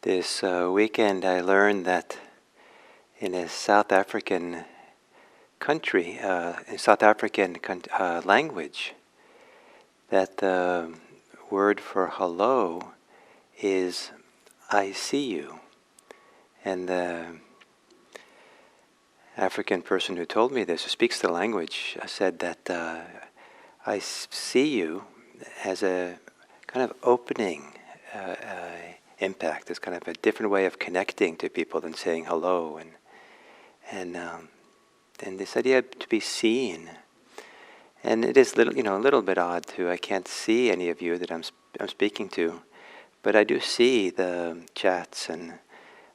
This weekend I learned that in a South African country, in South African language, that the word for hello is I see you. And the African person who told me this, who speaks the language, said that I see you as a kind of opening impact. It's kind of a different way of connecting to people than saying hello, and this idea to be seen. And it is a little bit odd too. I can't see any of you that I'm speaking to, but I do see the chats, and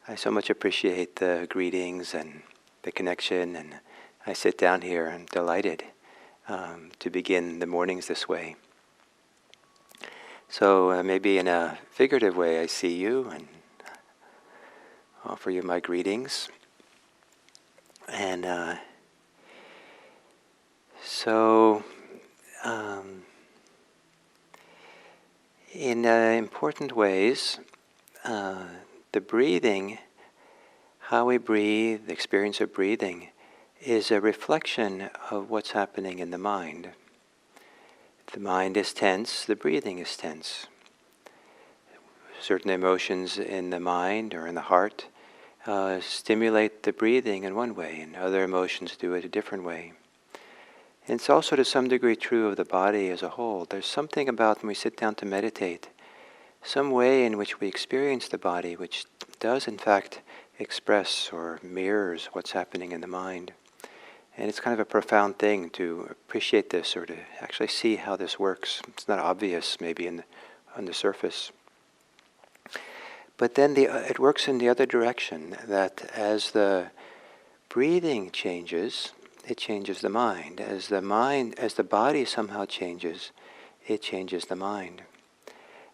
I so much appreciate the greetings and the connection. And I sit down here and delighted to begin the mornings this way. So maybe in a figurative way, I see you and offer you my greetings. And in important ways, the breathing, how we breathe, the experience of breathing, is a reflection of what's happening in the mind. If the mind is tense, the breathing is tense. Certain emotions in the mind or in the heart stimulate the breathing in one way, and other emotions do it a different way. And it's also to some degree true of the body as a whole. There's something about when we sit down to meditate, some way in which we experience the body which does in fact express or mirrors what's happening in the mind. And it's kind of a profound thing to appreciate this or to actually see how this works. It's not obvious maybe on the surface. But then it works in the other direction, that as the breathing changes, it changes the mind. As the body somehow changes, it changes the mind.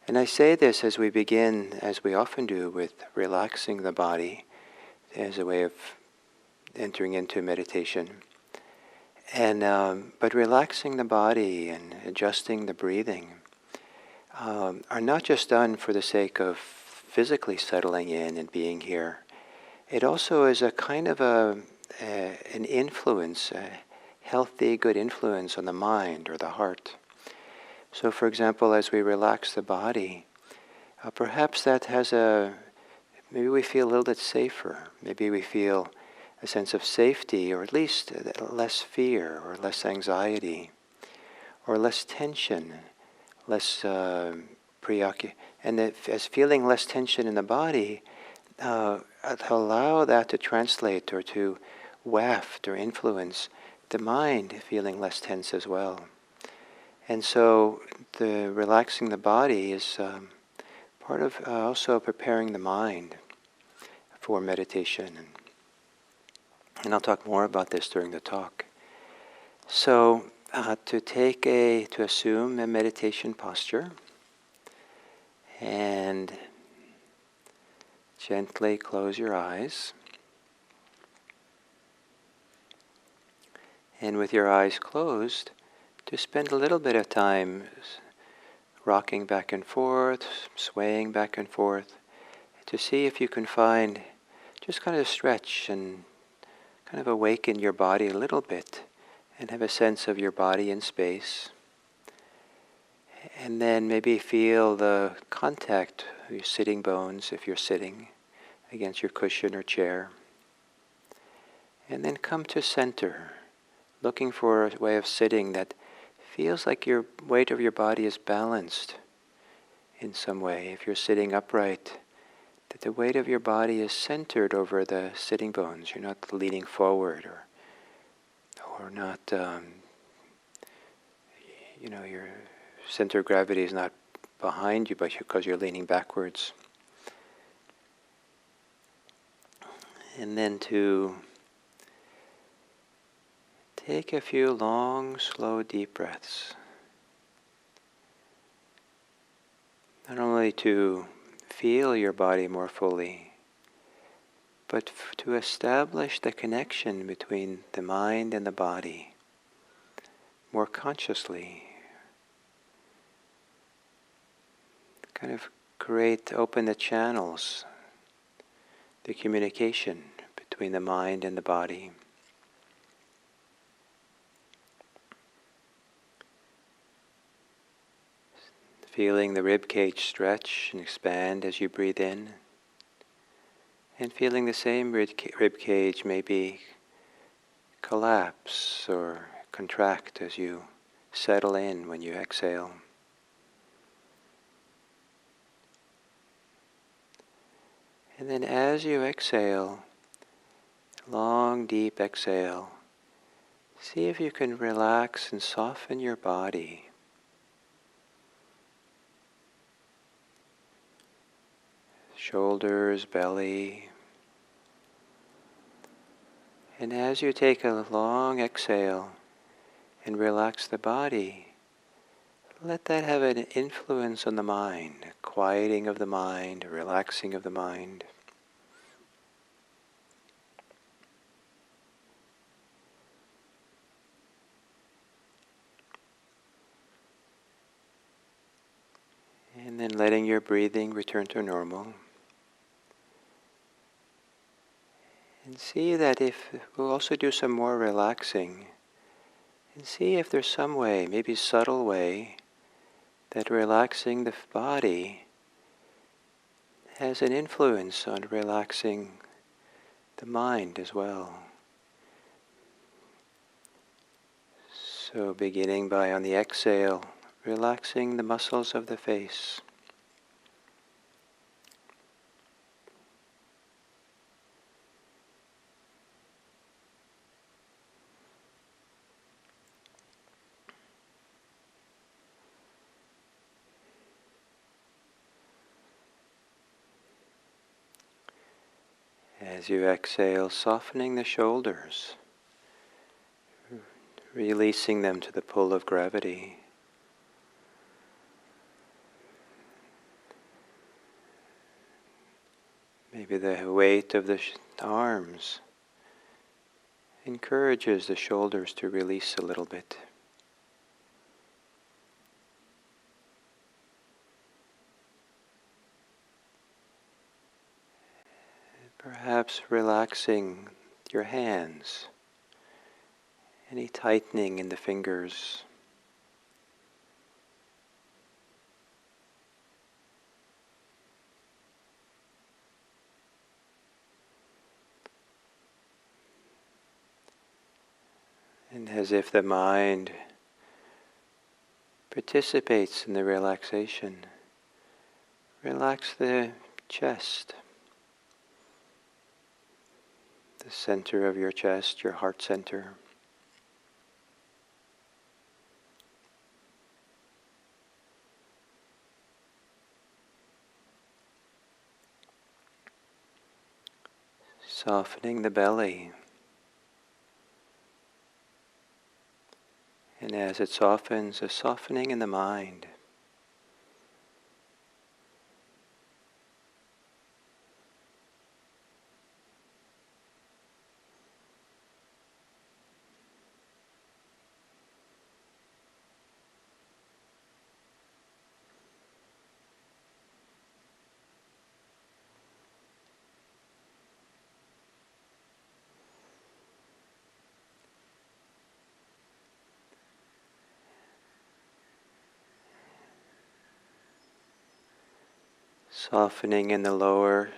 And I say this as we begin, as we often do, with relaxing the body as a way of entering into meditation. But relaxing the body and adjusting the breathing are not just done for the sake of physically settling in and being here. It also is a kind of an influence, a healthy, good influence on the mind or the heart. So for example, as we relax the body, perhaps that has maybe we feel a little bit safer. Maybe we feel a sense of safety, or at least less fear, or less anxiety, or less tension, less preoccupation. And as feeling less tension in the body, allow that to translate or to waft or influence the mind feeling less tense as well. And so the relaxing the body is part of also preparing the mind for meditation. And I'll talk more about this during the talk. So to assume a meditation posture and gently close your eyes. And with your eyes closed, to spend a little bit of time rocking back and forth, swaying back and forth, to see if you can find, just kind of stretch and kind of awaken your body a little bit and have a sense of your body in space. And then maybe feel the contact of your sitting bones if you're sitting against your cushion or chair. And then come to center, looking for a way of sitting that feels like your weight of your body is balanced in some way. If you're sitting upright, that the weight of your body is centered over the sitting bones. You're not leaning forward or not, your center of gravity is not behind you, but because you're leaning backwards. And then to take a few long, slow, deep breaths. Not only to feel your body more fully, but to establish the connection between the mind and the body more consciously. Kind of open the channels the communication between the mind and the body. Feeling the rib cage stretch and expand as you breathe in, and feeling the same rib cage maybe collapse or contract as you settle in when you exhale. And then as you exhale, long deep exhale, see if you can relax and soften your body. Shoulders, belly. And as you take a long exhale and relax the body, let that have an influence on the mind, a quieting of the mind, a relaxing of the mind. And then letting your breathing return to normal. And see that if we'll also do some more relaxing, and see if there's some way, maybe subtle way, that relaxing the body has an influence on relaxing the mind as well. So beginning by on the exhale, relaxing the muscles of the face. As you exhale, softening the shoulders, releasing them to the pull of gravity. Maybe the weight of the arms encourages the shoulders to release a little bit. Perhaps relaxing your hands, any tightening in the fingers. And as if the mind participates in the relaxation, relax the chest, the center of your chest, your heart center. Softening the belly. And as it softens, a softening in the mind. Softening in the lower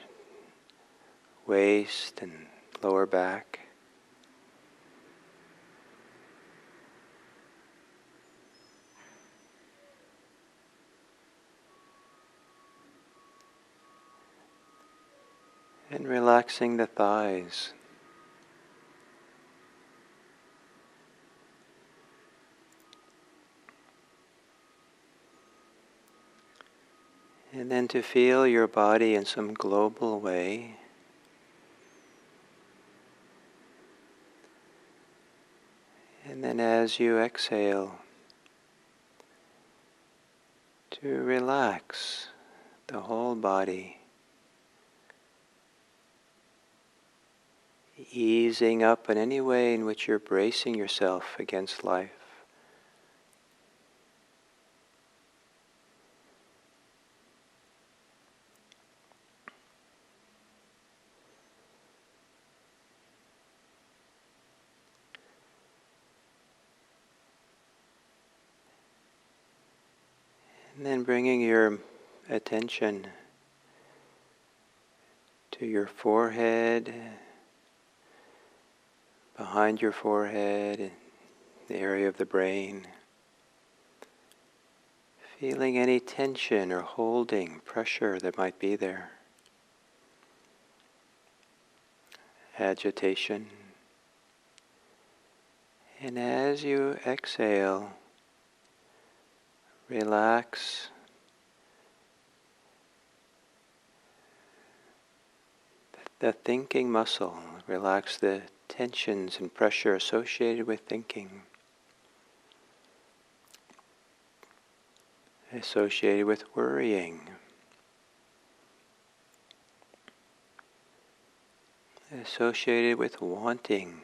waist and lower back. And relaxing the thighs. And then to feel your body in some global way. And then as you exhale, to relax the whole body, easing up in any way in which you're bracing yourself against life. And then bringing your attention to your forehead, behind your forehead, in the area of the brain. Feeling any tension or holding, pressure that might be there. Agitation. And as you exhale, relax the thinking muscle. Relax the tensions and pressure associated with thinking, associated with worrying, associated with wanting.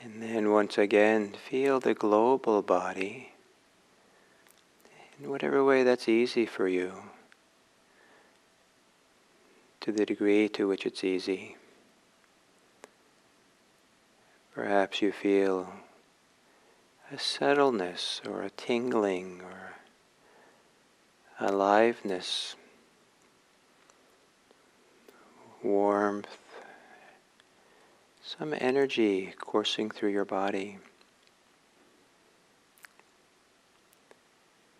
And then once again, feel the global body in whatever way that's easy for you, to the degree to which it's easy. Perhaps you feel a subtleness or a tingling or aliveness, warmth, some energy coursing through your body.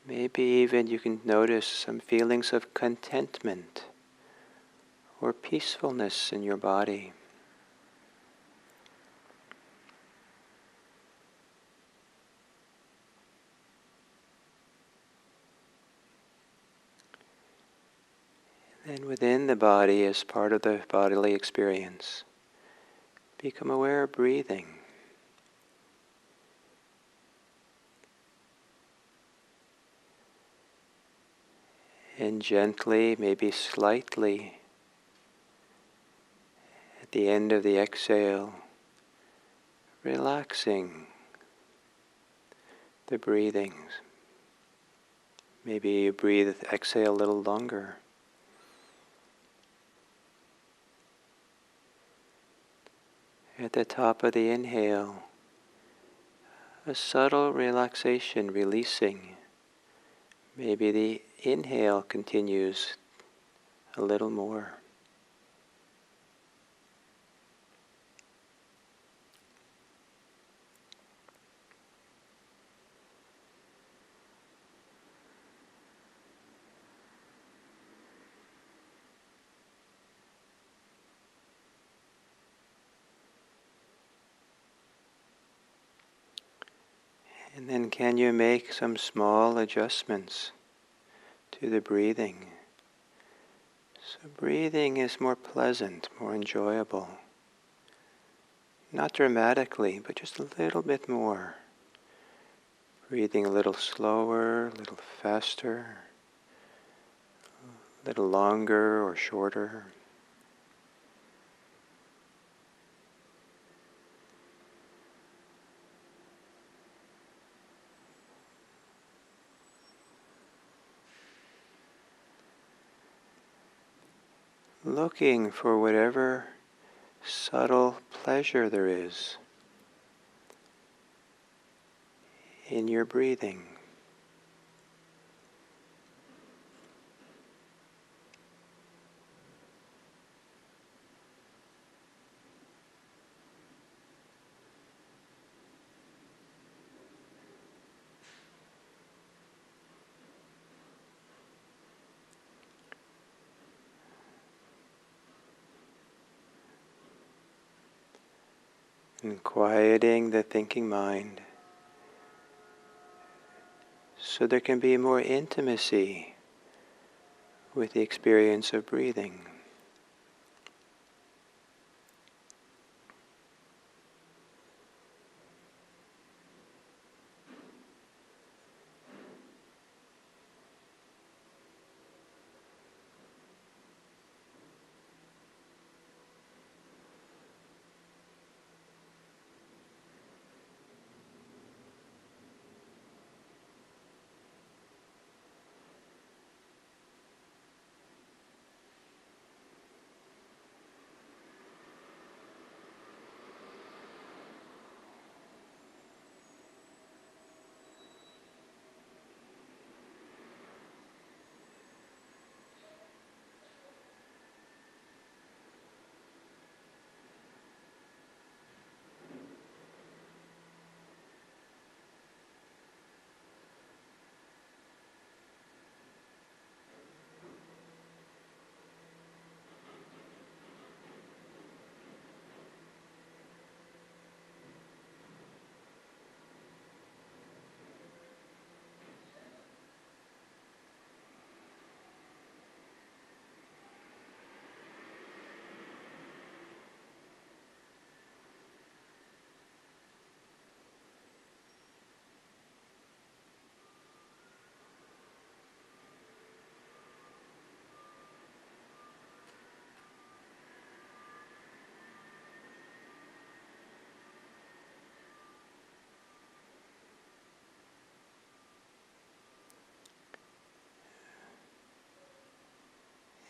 Maybe even you can notice some feelings of contentment or peacefulness in your body. And within the body, as part of the bodily experience, become aware of breathing. And gently, maybe slightly, at the end of the exhale, relaxing the breathings. Maybe you breathe, exhale a little longer. At the top of the inhale, a subtle relaxation, releasing. Maybe the inhale continues a little more. And then can you make some small adjustments to the breathing? So breathing is more pleasant, more enjoyable. Not dramatically, but just a little bit more. Breathing a little slower, a little faster, a little longer or shorter. Looking for whatever subtle pleasure there is in your breathing. And quieting the thinking mind so there can be more intimacy with the experience of breathing.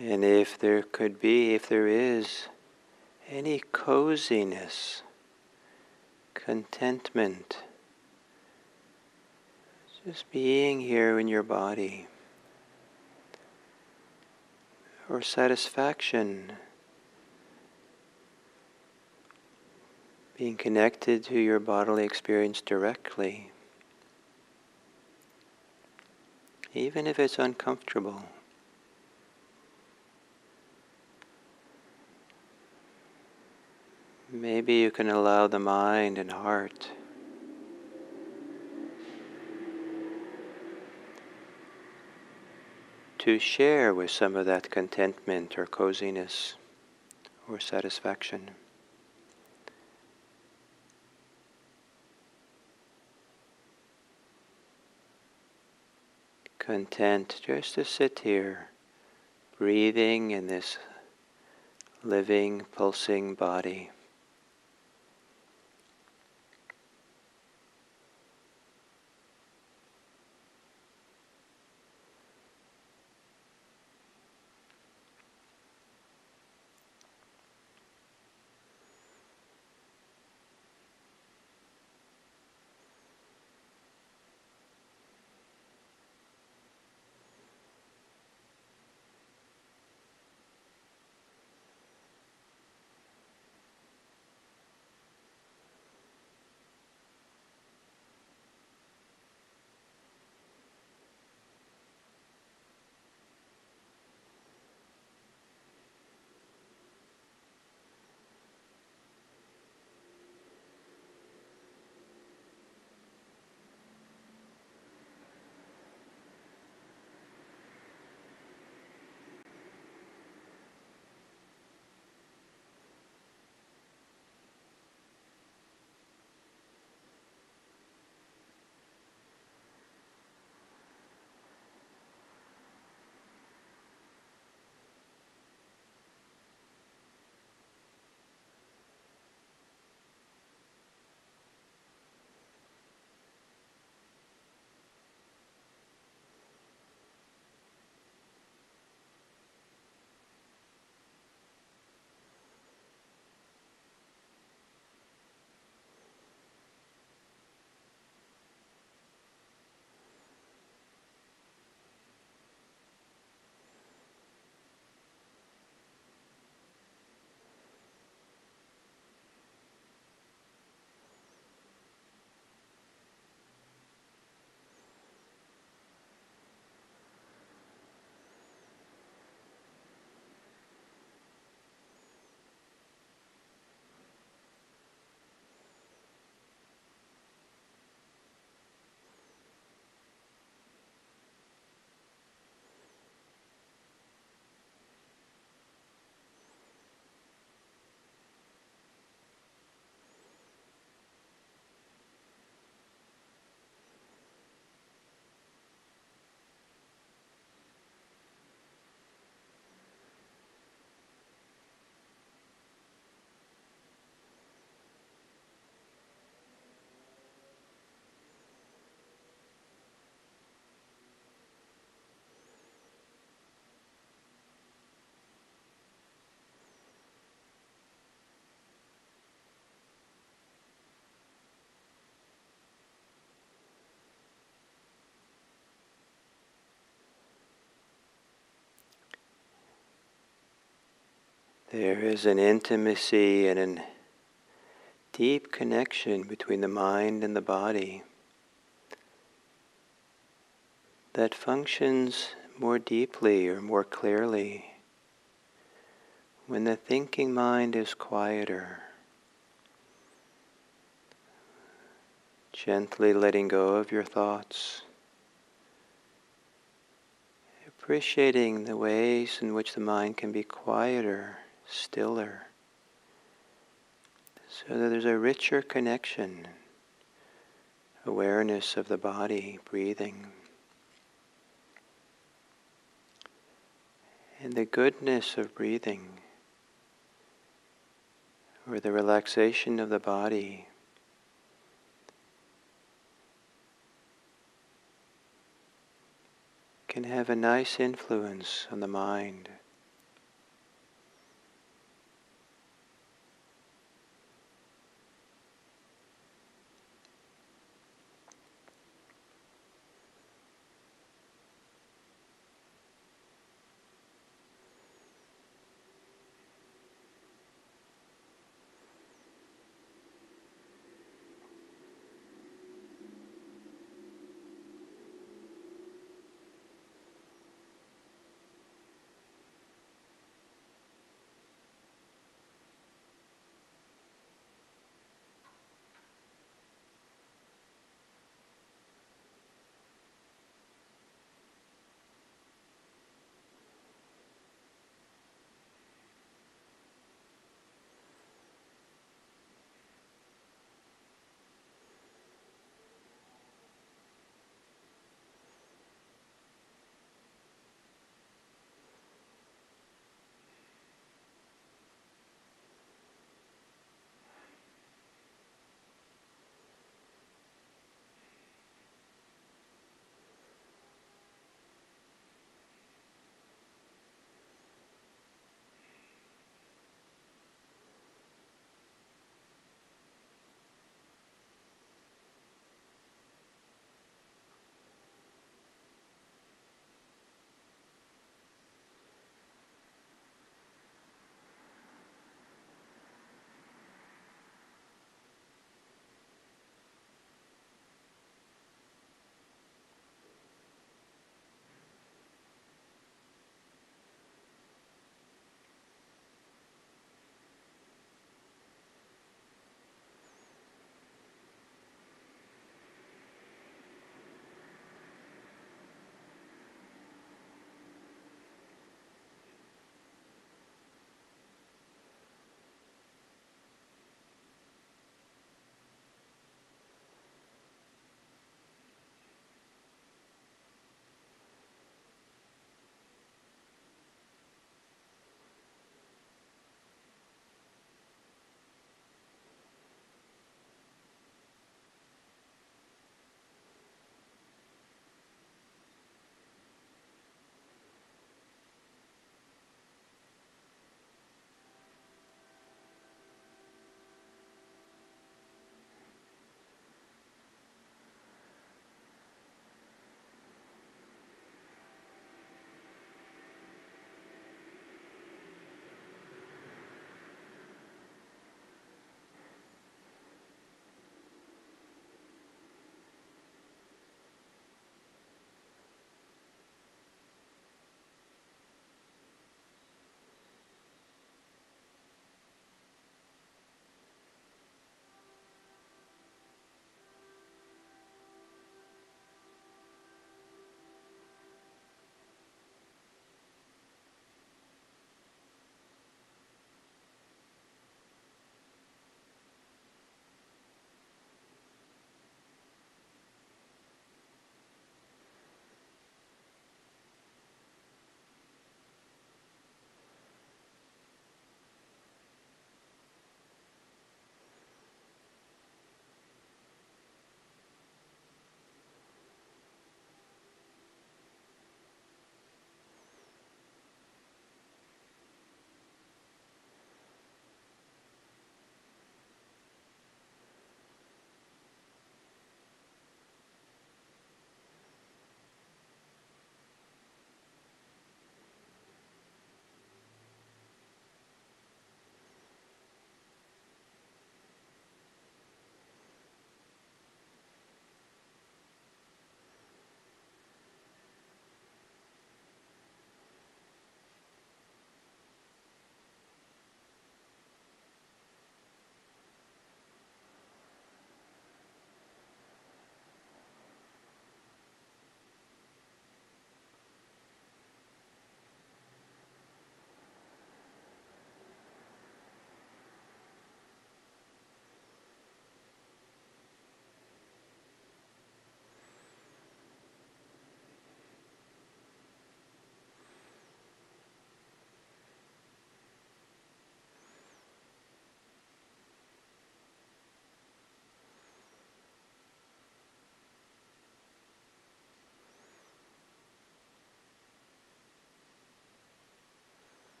And if there is any coziness, contentment, just being here in your body, or satisfaction, being connected to your bodily experience directly, even if it's uncomfortable. Maybe you can allow the mind and heart to share with some of that contentment or coziness or satisfaction. Content just to sit here, breathing in this living, pulsing body. There is an intimacy and a deep connection between the mind and the body that functions more deeply or more clearly when the thinking mind is quieter, gently letting go of your thoughts, appreciating the ways in which the mind can be quieter, stiller, so that there's a richer connection, awareness of the body, breathing, and the goodness of breathing, or the relaxation of the body, can have a nice influence on the mind.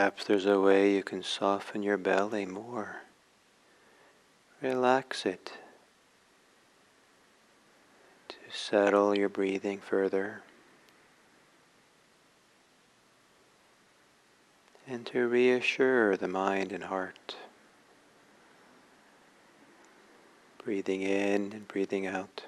perhaps there's a way you can soften your belly more. Relax it to settle your breathing further and to reassure the mind and heart. Breathing in and breathing out.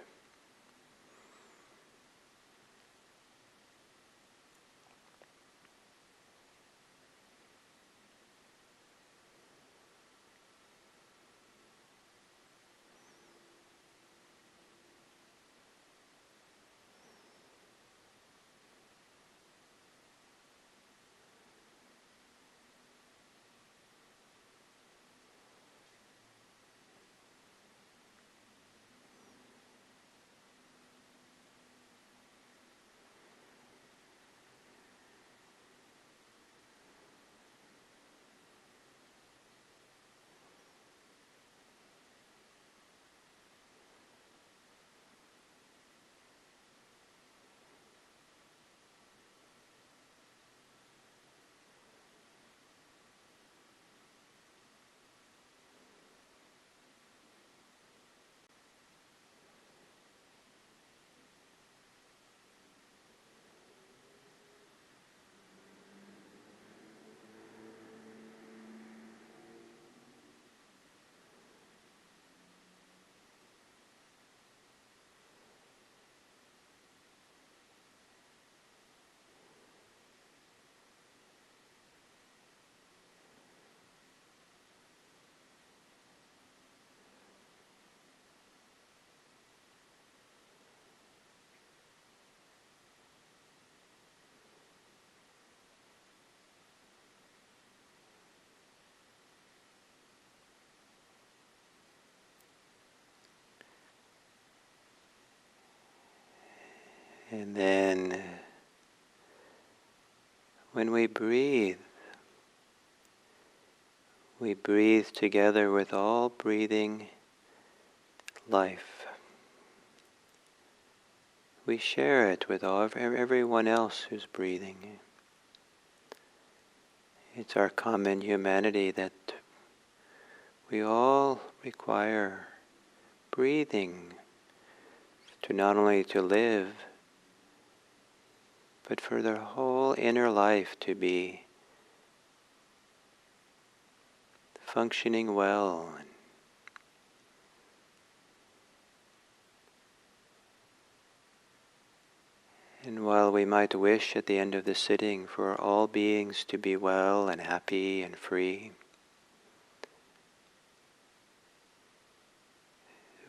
And then when we breathe together with all breathing life. We share it with everyone else who's breathing. It's our common humanity that we all require breathing to not only to live, but for their whole inner life to be functioning well. And while we might wish at the end of the sitting for all beings to be well and happy and free,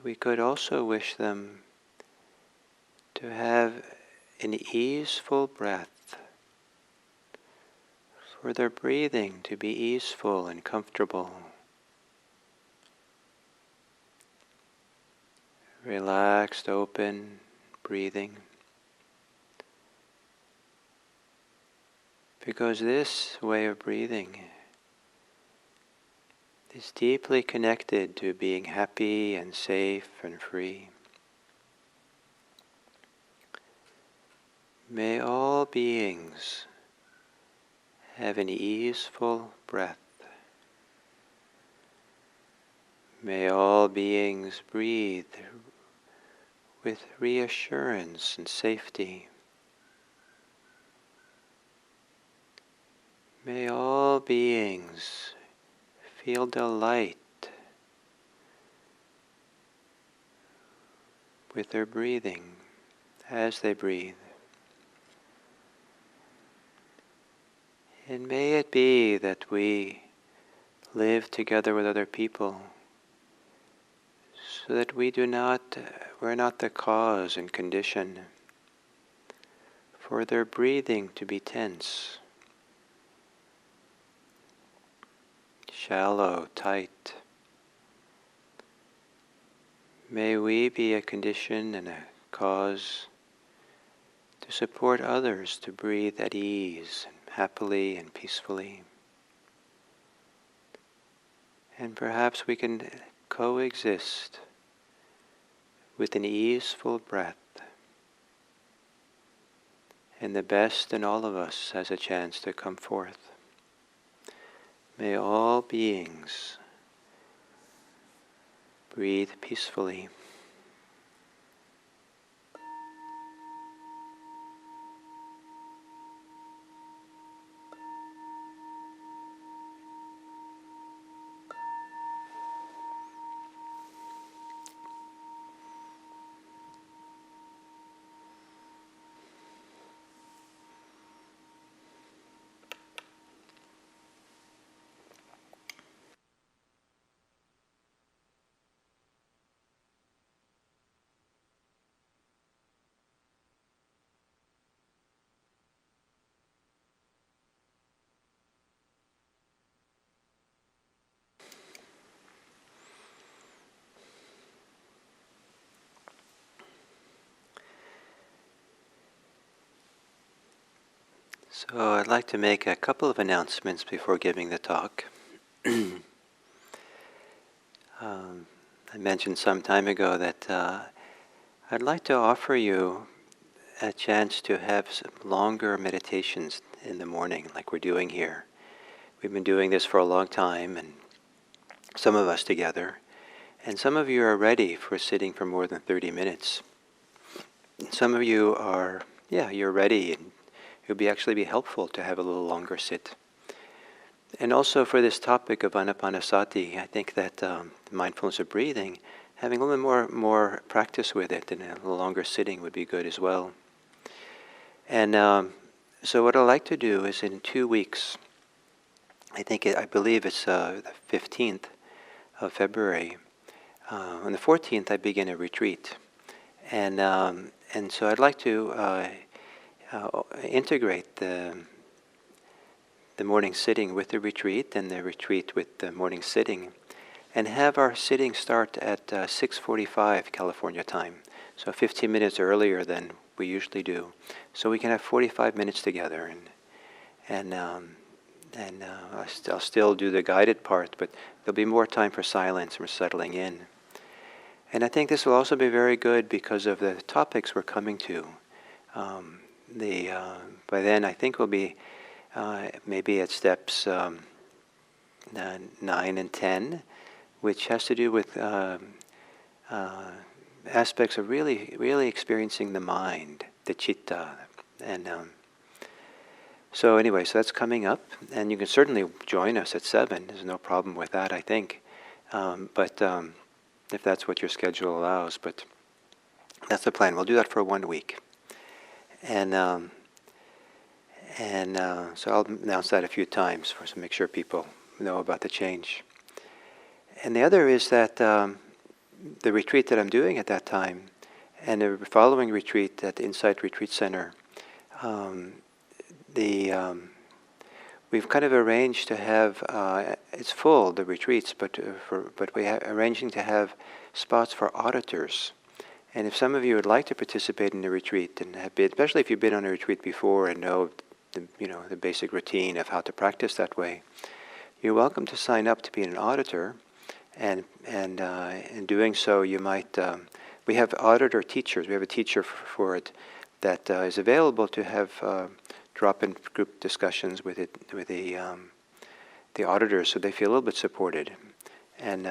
we could also wish them to have an easeful breath, for their breathing to be easeful and comfortable. Relaxed, open breathing. Because this way of breathing is deeply connected to being happy and safe and free. May all beings have an easeful breath. May all beings breathe with reassurance and safety. May all beings feel delight with their breathing as they breathe. And may it be that we live together with other people so that we're not the cause and condition for their breathing to be tense, shallow, tight. May we be a condition and a cause to support others to breathe at ease, happily and peacefully. And perhaps we can coexist with an easeful breath, and the best in all of us has a chance to come forth. May all beings breathe peacefully. So I'd like to make a couple of announcements before giving the talk. I mentioned some time ago that I'd like to offer you a chance to have some longer meditations in the morning, like we're doing here. We've been doing this for a long time, and some of us together, and some of you are ready for sitting for more than 30 minutes. Some of you are, you're ready, and it would actually be helpful to have a little longer sit. And also for this topic of anapanasati, I think that mindfulness of breathing, having a little bit more practice with it and a little longer sitting would be good as well. And so what I'd like to do is in 2 weeks, I believe it's the 15th of February. On the 14th, I begin a retreat. And so I'd like to integrate the morning sitting with the retreat and the retreat with the morning sitting, and have our sitting start at 6:45 California time, so 15 minutes earlier than we usually do, so we can have 45 minutes together. And I'll still do the guided part, but there'll be more time for silence and for settling in. And I think this will also be very good because of the topics we're coming to. By then, I think we'll be maybe at steps 9 and 10, which has to do with aspects of really experiencing the mind, the citta. And so anyway, so that's coming up, and you can certainly join us at 7. There's no problem with that, I think. But if that's what your schedule allows, but that's the plan. We'll do that for 1 week. And so I'll announce that a few times to make sure people know about the change. And the other is that the retreat that I'm doing at that time, and the following retreat at the Insight Retreat Center, we've kind of arranged to have it's full, the retreats, but we're arranging to have spots for auditors. And if some of you would like to participate in the retreat, and have been, especially if you've been on a retreat before and know the basic routine of how to practice that way, you're welcome to sign up to be an auditor. And in doing so, you might. We have auditor teachers. We have a teacher for it that is available to have drop-in group discussions with the auditors, so they feel a little bit supported. And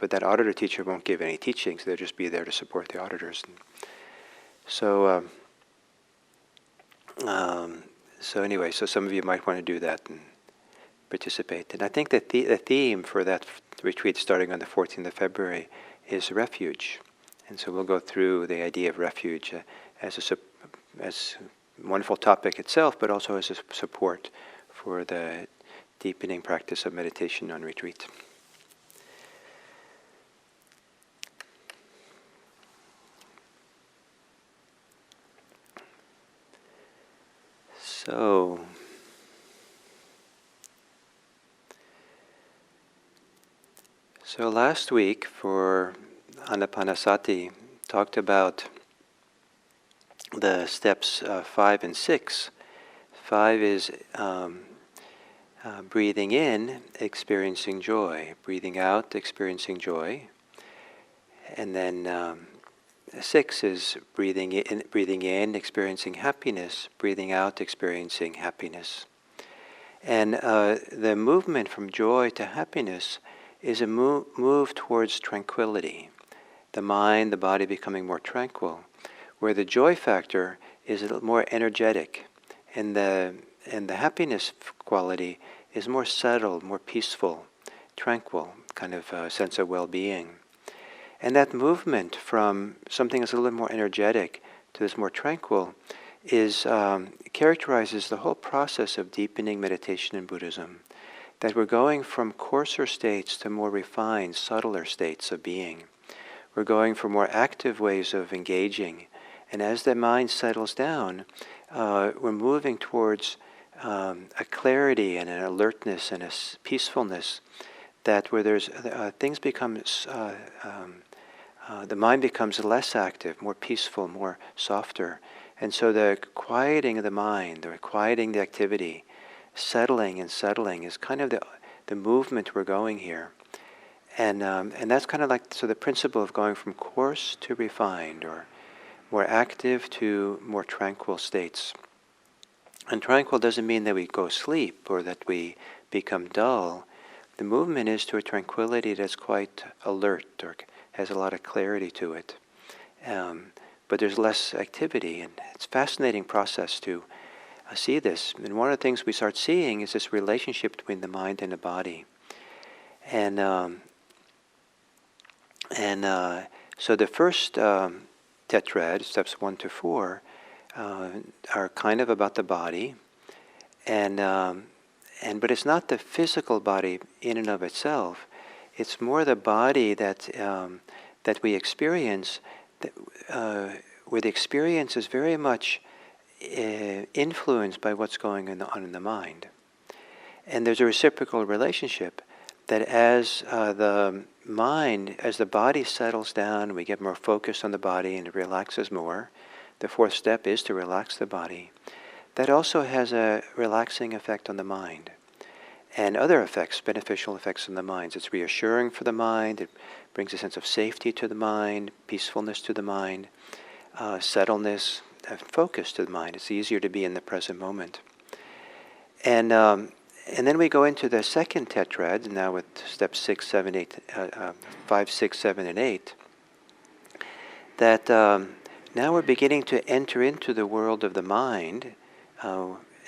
but that auditor teacher won't give any teachings; they'll just be there to support the auditors. So anyway, so some of you might want to do that and participate. And I think that the theme for that retreat starting on the 14th of February is refuge. And so we'll go through the idea of refuge as a wonderful topic itself, but also as a support for the deepening practice of meditation on retreat. So last week for Anapanasati talked about the steps 5 and 6. 5 is breathing in, experiencing joy. Breathing out, experiencing joy. And then 6 is breathing in, experiencing happiness. Breathing out, experiencing happiness. And the movement from joy to happiness is a move towards tranquility. The mind, the body becoming more tranquil, where the joy factor is a little more energetic, and the happiness quality is more settled, more peaceful, tranquil, kind of sense of well-being. And that movement from something that's a little more energetic to this more tranquil is characterizes the whole process of deepening meditation in Buddhism. That we're going from coarser states to more refined, subtler states of being. We're going for more active ways of engaging. And as the mind settles down, we're moving towards a clarity and an alertness and a peacefulness that where there's things become, the mind becomes less active, more peaceful, more softer. And so the quieting of the mind, or quieting the activity, settling is kind of the movement we're going here. And that's kind of like, so the principle of going from coarse to refined, or more active to more tranquil states. And tranquil doesn't mean that we go asleep or that we become dull. The movement is to a tranquility that's quite alert or has a lot of clarity to it. But there's less activity, and it's a fascinating process to see this. And one of the things we start seeing is this relationship between the mind and the body. And so the first tetrad, steps 1 to 4, are kind of about the body, but it's not the physical body in and of itself. It's more the body that we experience, where the experience is very much influenced by what's going on in the mind. And there's a reciprocal relationship that as the body settles down, we get more focused on the body and it relaxes more. The fourth step is to relax the body. That also has a relaxing effect on the mind. And other effects, beneficial effects on the mind. It's reassuring for the mind. It brings a sense of safety to the mind, peacefulness to the mind, settledness, focus to the mind. It's easier to be in the present moment. And then we go into the second tetrad, now with steps 5, 6, 7, and 8, that now we're beginning to enter into the world of the mind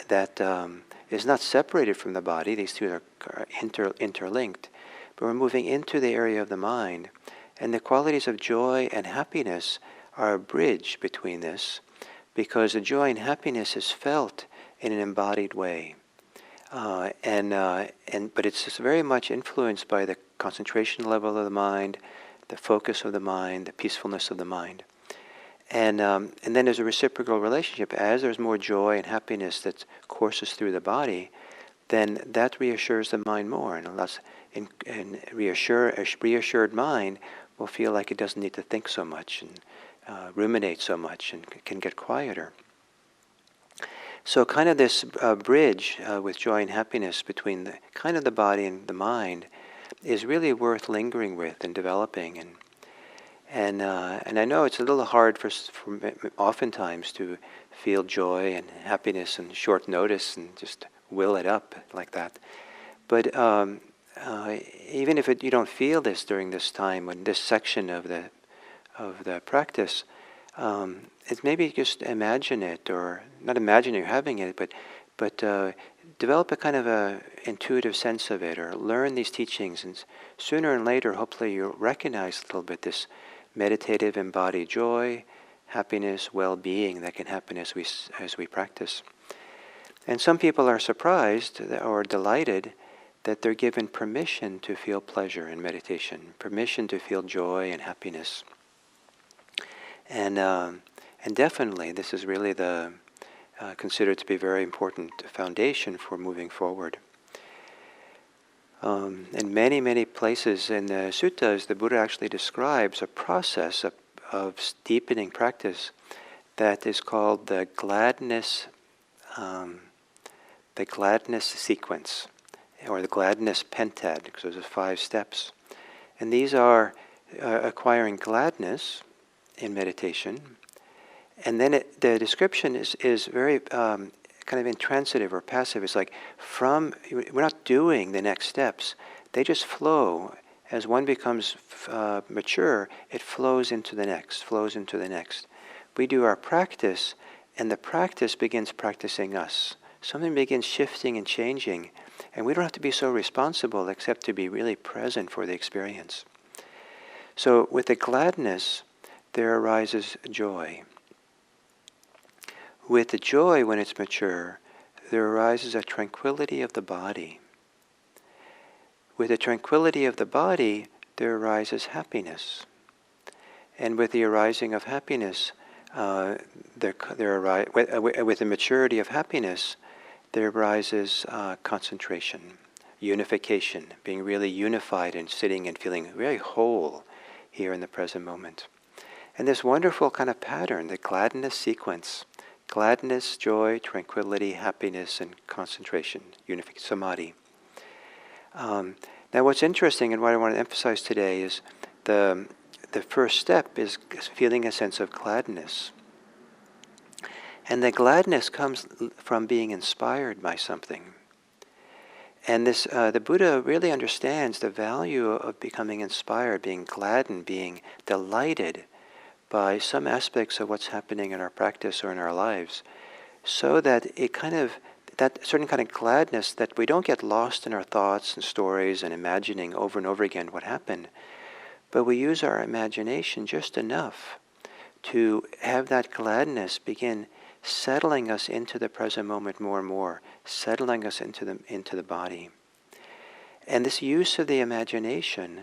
that is not separated from the body. These two are interlinked. But we're moving into the area of the mind. And the qualities of joy and happiness are a bridge between this, because the joy and happiness is felt in an embodied way. But it's just very much influenced by the concentration level of the mind, the focus of the mind, the peacefulness of the mind. And then there's a reciprocal relationship. As there's more joy and happiness that courses through the body, then that reassures the mind more. And a reassured mind will feel like it doesn't need to think so much and ruminate so much, and can get quieter. So kind of this bridge with joy and happiness between the body and the mind is really worth lingering with and developing. And I know it's a little hard for oftentimes to feel joy and happiness in short notice and just will it up like that. But even if you don't feel this during this time, when this section of the practice, it's maybe just imagine it, or not imagine you're having it, but develop a kind of a intuitive sense of it, or learn these teachings, and sooner and later, hopefully, you'll recognize a little bit this meditative embodied joy, happiness, well-being that can happen as we practice. And some people are surprised or delighted that they're given permission to feel pleasure in meditation, permission to feel joy and happiness. And definitely, this is really considered to be a very important foundation for moving forward. In many, many places in the suttas, the Buddha actually describes a process of deepening practice that is called the gladness sequence, or the gladness pentad, because there's 5 steps. And these are acquiring gladness in meditation. And then the description is very kind of intransitive or passive. It's like we're not doing the next steps. They just flow. As one becomes mature, it flows into the next, flows into the next. We do our practice, and the practice begins practicing us. Something begins shifting and changing, and we don't have to be so responsible except to be really present for the experience. So with the gladness, there arises joy. With the joy, when it's mature, there arises a tranquility of the body. With the tranquility of the body, there arises happiness. And with the arising of happiness, with the maturity of happiness, there arises concentration, unification, being really unified and sitting and feeling very whole here in the present moment. And this wonderful kind of pattern, the gladness sequence, gladness, joy, tranquility, happiness, and concentration, unification, samadhi. Now what's interesting and what I want to emphasize today is the first step is feeling a sense of gladness. And the gladness comes from being inspired by something. And this, the Buddha really understands the value of becoming inspired, being gladdened, being delighted by some aspects of what's happening in our practice or in our lives, so that that certain kind of gladness, that we don't get lost in our thoughts and stories and imagining over and over again what happened, but we use our imagination just enough to have that gladness begin settling us into the present moment more and more, settling us into the body. And this use of the imagination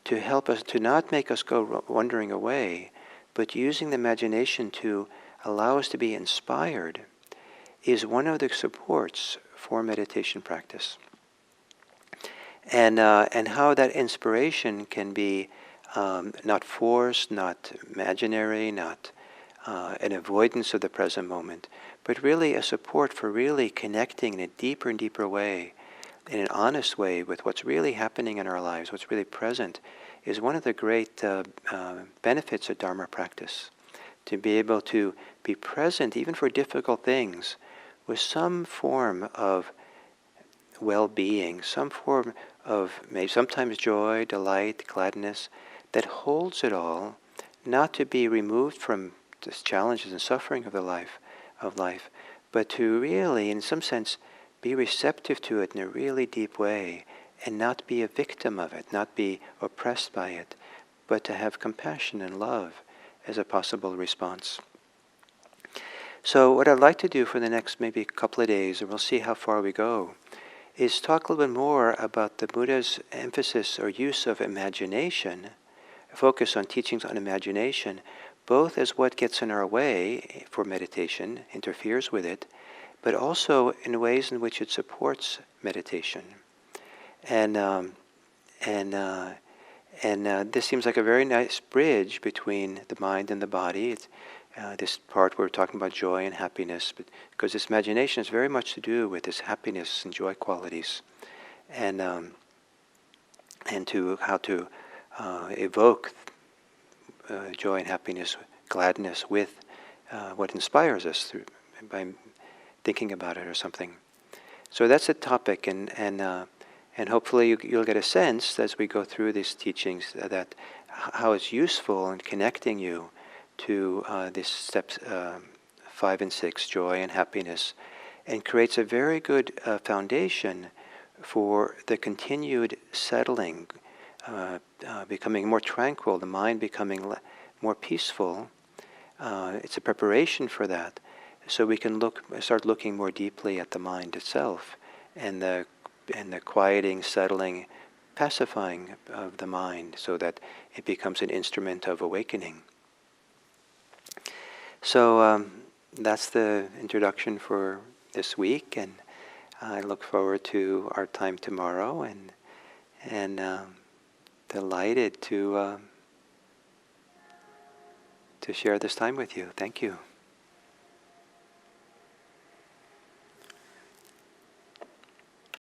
to help us, to not make us go wandering away, but using the imagination to allow us to be inspired, is one of the supports for meditation practice. And how that inspiration can be not forced, not imaginary, not an avoidance of the present moment, but really a support for really connecting in a deeper and deeper way, in an honest way with what's really happening in our lives, what's really present, is one of the great benefits of Dharma practice. To be able to be present, even for difficult things, with some form of well-being, some form of maybe sometimes joy, delight, gladness, that holds it all, not to be removed from the challenges and suffering of life, but to really, in some sense, be receptive to it in a really deep way, and not be a victim of it, not be oppressed by it, but to have compassion and love as a possible response. So what I'd like to do for the next maybe couple of days, and we'll see how far we go, is talk a little bit more about the Buddha's emphasis or use of imagination, focus on teachings on imagination, both as what gets in our way for meditation, interferes with it, but also in ways in which it supports meditation. And this seems like a very nice bridge between the mind and the body. It's, this part where we're talking about joy and happiness, but because this imagination is very much to do with this happiness and joy qualities, and to how to evoke joy and happiness, gladness with what inspires us through by thinking about it or something. So that's the topic, and hopefully you'll get a sense as we go through these teachings that how it's useful in connecting you to these steps 5 and 6, joy and happiness, and creates a very good foundation for the continued settling, becoming more tranquil, the mind becoming more peaceful. It's a preparation for that, so we can start looking more deeply at the mind itself, and the quieting, settling, pacifying of the mind, so that it becomes an instrument of awakening. So that's the introduction for this week, and I look forward to our time tomorrow, and delighted to share this time with you. Thank you.